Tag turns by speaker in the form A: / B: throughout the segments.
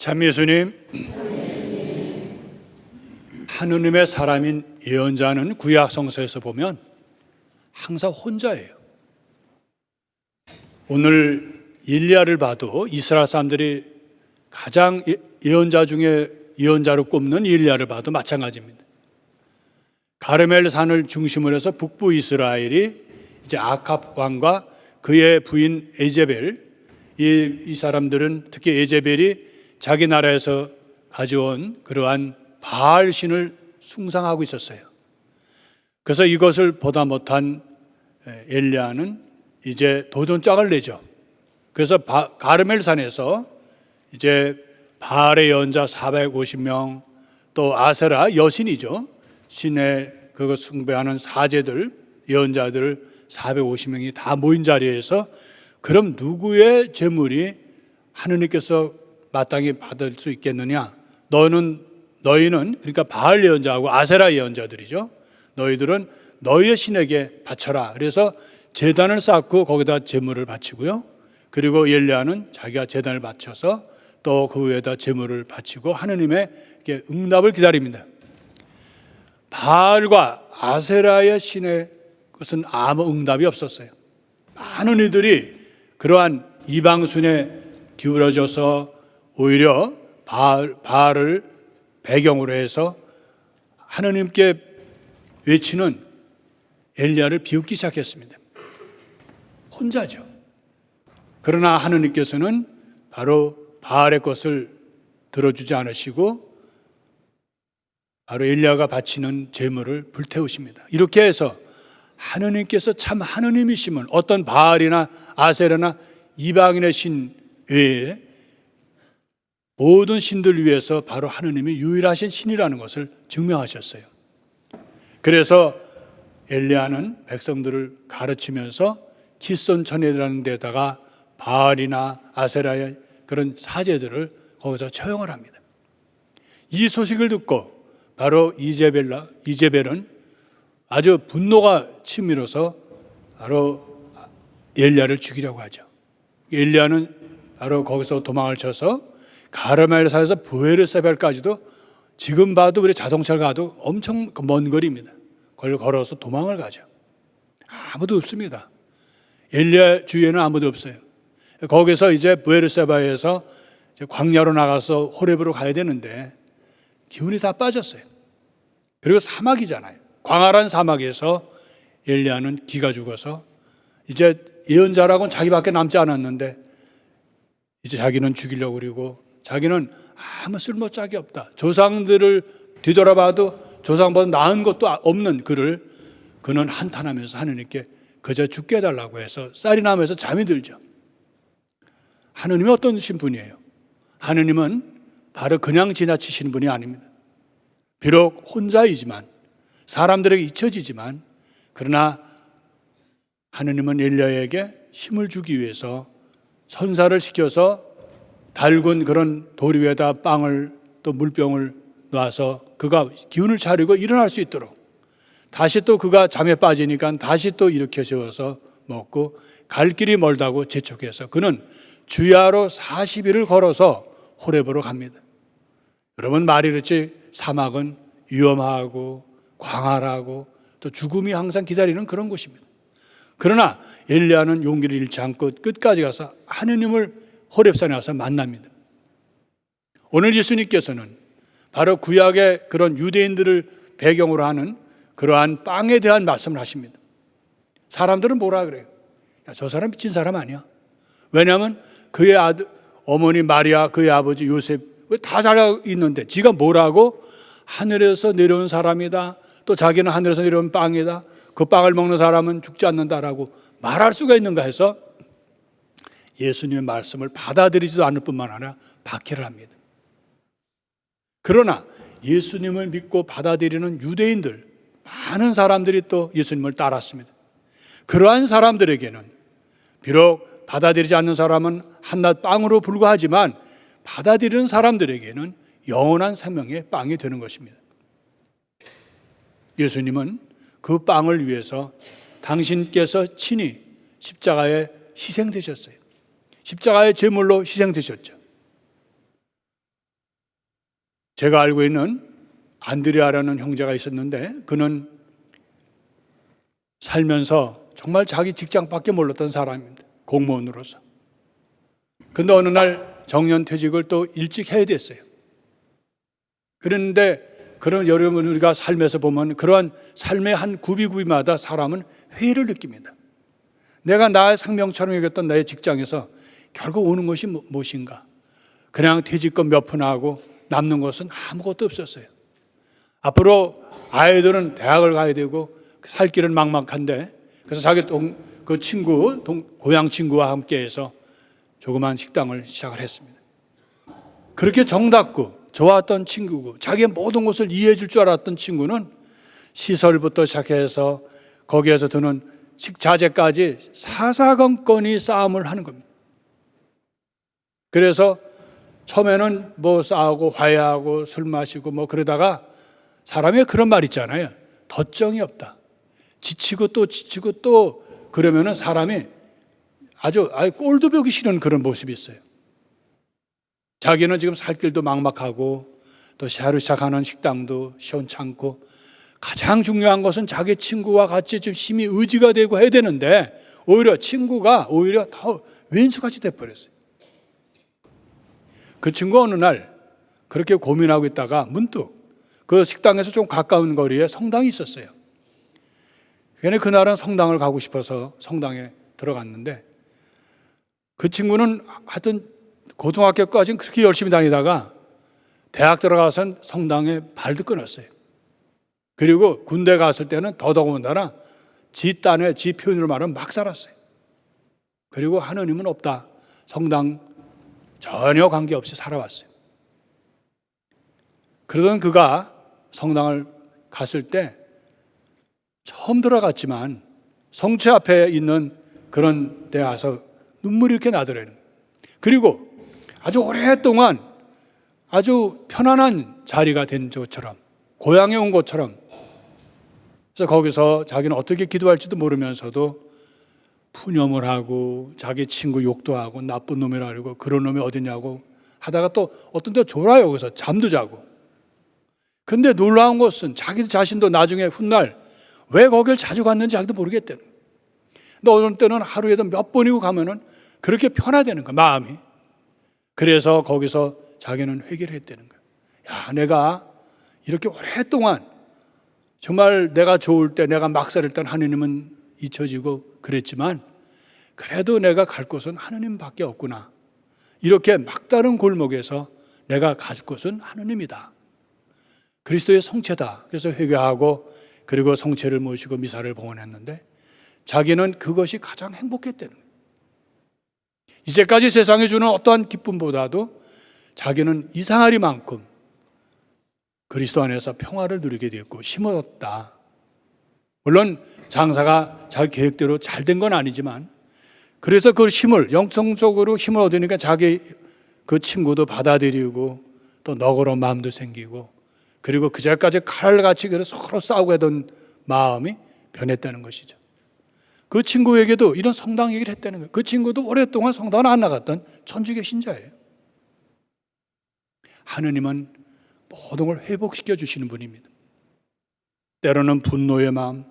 A: 참 예수님, 하느님의 사람인 예언자는 구약 성서에서 보면 항상 혼자예요. 오늘 일리야를 봐도 이스라엘 사람들이 가장 예언자 중에 예언자로 꼽는 일리야를 봐도 마찬가지입니다. 가르멜 산을 중심으로 해서 북부 이스라엘이 이제 아합 왕과 그의 부인 에제벨, 이 사람들은 특히 에제벨이 자기 나라에서 가져온 그러한 바알 신을 숭상하고 있었어요. 그래서 이것을 보다 못한 엘리야는 이제 도전장을 내죠. 그래서 가르멜 산에서 이제 바알의 예언자 450명, 또 아세라 여신이죠, 신의 그거 숭배하는 사제들, 예언자들 450명이 다 모인 자리에서 그럼 누구의 재물이 하느님께서 마땅히 받을 수 있겠느냐? 너희는 그러니까 바알 예언자하고 아세라 예언자들이죠. 너희들은 너희의 신에게 바쳐라. 그래서 제단을 쌓고 거기다 제물을 바치고요. 그리고 엘리야는 자기가 제단을 바쳐서 또 그 위에다 제물을 바치고 하느님의 응답을 기다립니다. 바알과 아세라의 신의 것은 아무 응답이 없었어요. 많은 이들이 그러한 이방순에 기울어져서 오히려 바알을 배경으로 해서 하느님께 외치는 엘리야를 비웃기 시작했습니다. 혼자죠. 그러나 하느님께서는 바로 바알의 것을 들어주지 않으시고 바로 엘리야가 바치는 제물을 불태우십니다. 이렇게 해서 하느님께서 참 하느님이심을 어떤 바알이나 아세라나 이방인의 신 외에 모든 신들 위해서 바로 하느님이 유일하신 신이라는 것을 증명하셨어요. 그래서 엘리야는 백성들을 가르치면서 기손천외라는 데다가 바알이나 아세라의 그런 사제들을 거기서 처형을 합니다. 이 소식을 듣고 바로 이제벨은 아주 분노가 치밀어서 바로 엘리야를 죽이려고 하죠. 엘리야는 바로 거기서 도망을 쳐서 가르멜 산에서 브에르세벨까지도 지금 봐도 우리 자동차를 가도 엄청 먼 거리입니다. 그걸 걸어서 도망을 가죠. 아무도 없습니다. 엘리야 주위에는 아무도 없어요. 거기서 이제 브에르세바에서 광야로 나가서 호렙으로 가야 되는데 기운이 다 빠졌어요. 그리고 사막이잖아요. 광활한 사막에서 엘리야는 기가 죽어서 이제 예언자라고는 자기밖에 남지 않았는데 이제 자기는 죽이려고 그러고 자기는 아무 쓸모 짝이 없다. 조상들을 뒤돌아봐도 조상보다 나은 것도 없는 그는 한탄하면서 하느님께 그저 죽게 해달라고 해서 쌀이 나면서 잠이 들죠. 하느님이 어떤 분이에요? 하느님은 바로 그냥 지나치시는 분이 아닙니다. 비록 혼자이지만 사람들에게 잊혀지지만 그러나 하느님은 엘리야에게 힘을 주기 위해서 선사를 시켜서 달군 그런 돌 위에다 빵을 또 물병을 놔서 그가 기운을 차리고 일어날 수 있도록 다시 또 그가 잠에 빠지니까 다시 또 일으켜 세워서 먹고 갈 길이 멀다고 재촉해서 그는 주야로 40일을 걸어서 호렙으로 갑니다. 여러분 말이 그렇지 사막은 위험하고 광활하고 또 죽음이 항상 기다리는 그런 곳입니다. 그러나 엘리야는 용기를 잃지 않고 끝까지 가서 하느님을 호렙산에 와서 만납니다. 오늘 예수님께서는 바로 구약의 그런 유대인들을 배경으로 하는 그러한 빵에 대한 말씀을 하십니다. 사람들은 뭐라 그래요? 야, 저 사람 미친 사람 아니야? 왜냐하면 그의 어머니 마리아, 그의 아버지 요셉 다 잘 있는데 지가 뭐라고 하늘에서 내려온 사람이다. 또 자기는 하늘에서 내려온 빵이다. 그 빵을 먹는 사람은 죽지 않는다라고 말할 수가 있는가 해서 예수님의 말씀을 받아들이지도 않을 뿐만 아니라 박해를 합니다. 그러나 예수님을 믿고 받아들이는 유대인들 많은 사람들이 또 예수님을 따랐습니다. 그러한 사람들에게는 비록 받아들이지 않는 사람은 한낱 빵으로 불과하지만 받아들이는 사람들에게는 영원한 생명의 빵이 되는 것입니다. 예수님은 그 빵을 위해서 당신께서 친히 십자가에 희생되셨어요. 십자가의 제물로 희생되셨죠. 제가 알고 있는 안드레아라는 형제가 있었는데 그는 살면서 정말 자기 직장밖에 몰랐던 사람입니다. 공무원으로서. 근데 어느 날 정년퇴직을 또 일찍 해야 됐어요. 그런데 그런 여러분 우리가 삶에서 보면 그러한 삶의 한 구비구비마다 사람은 회의를 느낍니다. 내가 나의 생명처럼 여겼던 나의 직장에서 결국 오는 것이 무엇인가? 그냥 퇴직금 몇 푼 하고 남는 것은 아무것도 없었어요. 앞으로 아이들은 대학을 가야 되고 살 길은 막막한데 그래서 자기 고향 친구와 함께해서 조그만 식당을 시작을 했습니다. 그렇게 정답고 좋았던 친구고 자기의 모든 것을 이해해 줄 줄 알았던 친구는 시설부터 시작해서 거기에서 드는 식자재까지 사사건건이 싸움을 하는 겁니다. 그래서 처음에는 뭐 싸우고 화해하고 술 마시고 뭐 그러다가 사람이 그런 말 있잖아요. 덧정이 없다. 지치고 또 그러면은 사람이 아주 꼴도 보기 싫은 그런 모습이 있어요. 자기는 지금 살 길도 막막하고 또 새로 시작하는 식당도 시원찮고 가장 중요한 것은 자기 친구와 같이 좀 힘이 의지가 되고 해야 되는데 오히려 친구가 오히려 더 왼수같이 돼버렸어요. 그 친구가 어느 날 그렇게 고민하고 있다가 문득 그 식당에서 좀 가까운 거리에 성당이 있었어요. 그런데 그날은 성당을 가고 싶어서 성당에 들어갔는데 그 친구는 하여튼 고등학교까지는 그렇게 열심히 다니다가 대학 들어가선 성당에 발도 끊었어요. 그리고 군대 갔을 때는 더더군다나 지 딴에 지 표현으로 말하면 막 살았어요. 그리고 하느님은 없다. 성당 전혀 관계없이 살아왔어요. 그러던 그가 성당을 갔을 때 처음 들어갔지만 성체 앞에 있는 그런 데 와서 눈물이 이렇게 나더래요. 그리고 아주 오랫동안 아주 편안한 자리가 된 것처럼 고향에 온 것처럼 그래서 거기서 자기는 어떻게 기도할지도 모르면서도 푸념을 하고 자기 친구 욕도 하고 나쁜 놈이라 그러고 그런 놈이 어디냐고 하다가 또 어떤 데 졸아요. 그래서 잠도 자고. 근데 놀라운 것은 자기 자신도 나중에 훗날 왜 거길 자주 갔는지 자기도 모르겠대는 거예요. 근데 어느 때는 하루에도 몇 번이고 가면은 그렇게 편하다는 거야, 마음이. 그래서 거기서 자기는 회개를 했다는 거야. 야, 내가 이렇게 오랫동안 정말 내가 좋을 때 내가 막 살을 때 하느님은 잊혀지고 그랬지만 그래도 내가 갈 곳은 하느님밖에 없구나. 이렇게 막다른 골목에서 내가 갈 곳은 하느님이다. 그리스도의 성체다. 그래서 회개하고 그리고 성체를 모시고 미사를 봉헌했는데 자기는 그것이 가장 행복했다는 거예요. 이제까지 세상에 주는 어떠한 기쁨보다도 자기는 이상하리만큼 그리스도 안에서 평화를 누리게 되었고 힘을 얻었다. 물론 장사가 자기 계획대로 잘 된 건 아니지만 그래서 그 힘을 영성적으로 힘을 얻으니까 자기 그 친구도 받아들이고 또 너그러운 마음도 생기고 그리고 그제까지 칼같이 서로 싸우고 하던 마음이 변했다는 것이죠. 그 친구에게도 이런 성당 얘기를 했다는 거예요. 그 친구도 오랫동안 성당을 안 나갔던 천주교 신자예요. 하느님은 모든 걸 회복시켜 주시는 분입니다. 때로는 분노의 마음,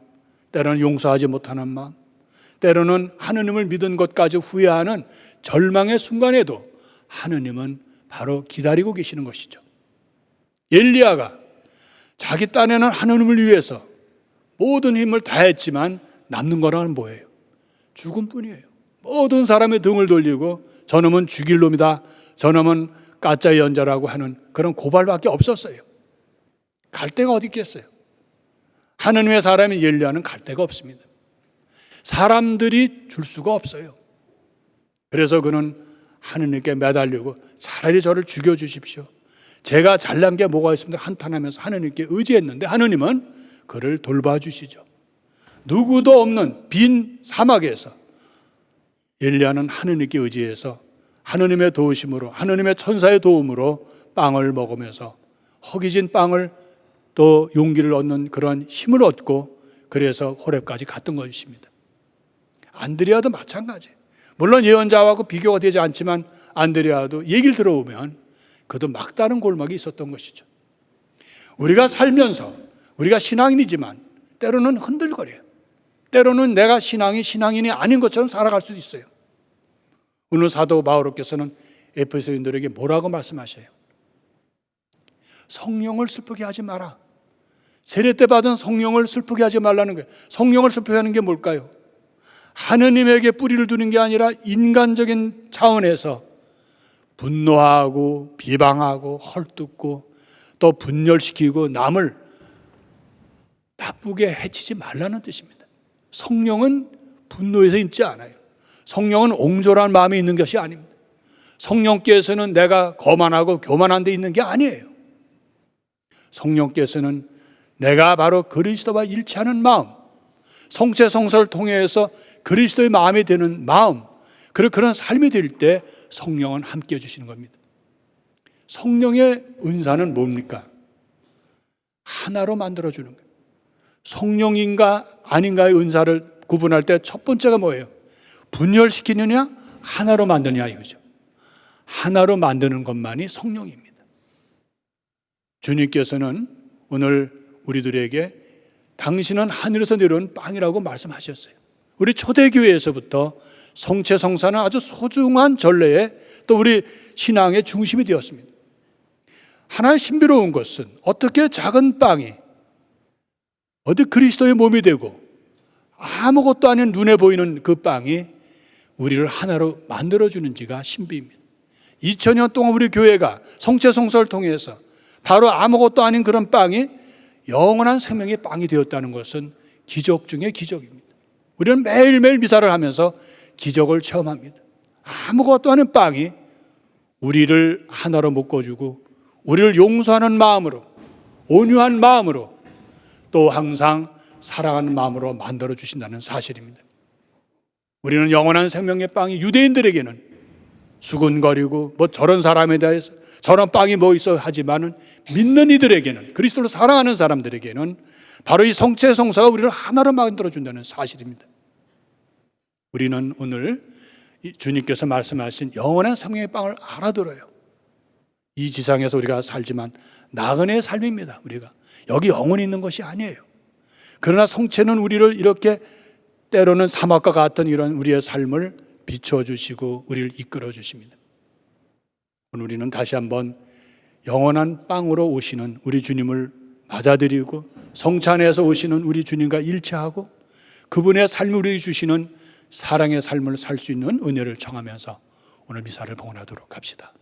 A: 때로는 용서하지 못하는 마음, 때로는 하느님을 믿은 것까지 후회하는 절망의 순간에도 하느님은 바로 기다리고 계시는 것이죠. 엘리야가 자기 딴에는 하느님을 위해서 모든 힘을 다했지만 남는 거라는 뭐예요? 죽음뿐이에요. 모든 사람의 등을 돌리고 저놈은 죽일 놈이다, 저놈은 가짜 연자라고 하는 그런 고발밖에 없었어요. 갈 데가 어디 있겠어요? 하느님의 사람인 엘리야는 갈 데가 없습니다. 사람들이 줄 수가 없어요. 그래서 그는 하느님께 매달리고 차라리 저를 죽여주십시오. 제가 잘난 게 뭐가 있습니까? 한탄하면서 하느님께 의지했는데 하느님은 그를 돌봐주시죠. 누구도 없는 빈 사막에서 엘리야는 하느님께 의지해서 하느님의 도우심으로 하느님의 천사의 도움으로 빵을 먹으면서 허기진 빵을 또 용기를 얻는 그런 힘을 얻고 그래서 호렙까지 갔던 것입니다. 안드레아도 마찬가지. 물론 예언자하고 비교가 되지 않지만 안드레아도 얘기를 들어보면 그도 막다른 골목이 있었던 것이죠. 우리가 살면서 우리가 신앙인이지만 때로는 흔들거려요. 때로는 내가 신앙인이 아닌 것처럼 살아갈 수도 있어요. 오늘 사도 바오로께서는 에베소인들에게 뭐라고 말씀하셔요? 성령을 슬프게 하지 마라. 세례 때 받은 성령을 슬프게 하지 말라는 거예요. 성령을 슬프게 하는 게 뭘까요? 하느님에게 뿌리를 두는 게 아니라 인간적인 차원에서 분노하고 비방하고 헐뜯고 또 분열시키고 남을 나쁘게 해치지 말라는 뜻입니다. 성령은 분노에서 있지 않아요. 성령은 옹졸한 마음이 있는 것이 아닙니다. 성령께서는 내가 거만하고 교만한 데 있는 게 아니에요. 성령께서는 내가 바로 그리스도와 일치하는 마음, 성체 성설을 통해서 그리스도의 마음이 되는 마음, 그런 삶이 될 때 성령은 함께 해주시는 겁니다. 성령의 은사는 뭡니까? 하나로 만들어주는 거예요. 성령인가 아닌가의 은사를 구분할 때 첫 번째가 뭐예요? 분열시키느냐 하나로 만드느냐 이거죠. 하나로 만드는 것만이 성령입니다. 주님께서는 오늘 우리들에게 당신은 하늘에서 내려온 빵이라고 말씀하셨어요. 우리 초대교회에서부터 성체 성사는 아주 소중한 전례에 또 우리 신앙의 중심이 되었습니다. 하나의 신비로운 것은 어떻게 작은 빵이 어디 그리스도의 몸이 되고 아무것도 아닌 눈에 보이는 그 빵이 우리를 하나로 만들어주는지가 신비입니다. 2000년 동안 우리 교회가 성체 성사를 통해서 바로 아무것도 아닌 그런 빵이 영원한 생명의 빵이 되었다는 것은 기적 중의 기적입니다. 우리는 매일매일 미사를 하면서 기적을 체험합니다. 아무것도 아닌 빵이 우리를 하나로 묶어주고 우리를 용서하는 마음으로, 온유한 마음으로, 또 항상 사랑하는 마음으로 만들어 주신다는 사실입니다. 우리는 영원한 생명의 빵이 유대인들에게는 수군거리고 뭐 저런 사람에 대해서 저런 빵이 뭐 있어 하지만은 믿는 이들에게는, 그리스도를 사랑하는 사람들에게는 바로 이 성체 성사가 우리를 하나로 만들어 준다는 사실입니다. 우리는 오늘 주님께서 말씀하신 영원한 생명의 빵을 알아들어요. 이 지상에서 우리가 살지만 나그네의 삶입니다. 우리가 여기 영원히 있는 것이 아니에요. 그러나 성체는 우리를 이렇게 때로는 사막과 같은 이런 우리의 삶을 비춰주시고 우리를 이끌어 주십니다. 오늘 우리는 다시 한번 영원한 빵으로 오시는 우리 주님을 맞아들이고 성체 안에서 오시는 우리 주님과 일치하고 그분의 삶을 우리에게 주시는 사랑의 삶을 살 수 있는 은혜를 청하면서 오늘 미사를 봉헌하도록 합시다.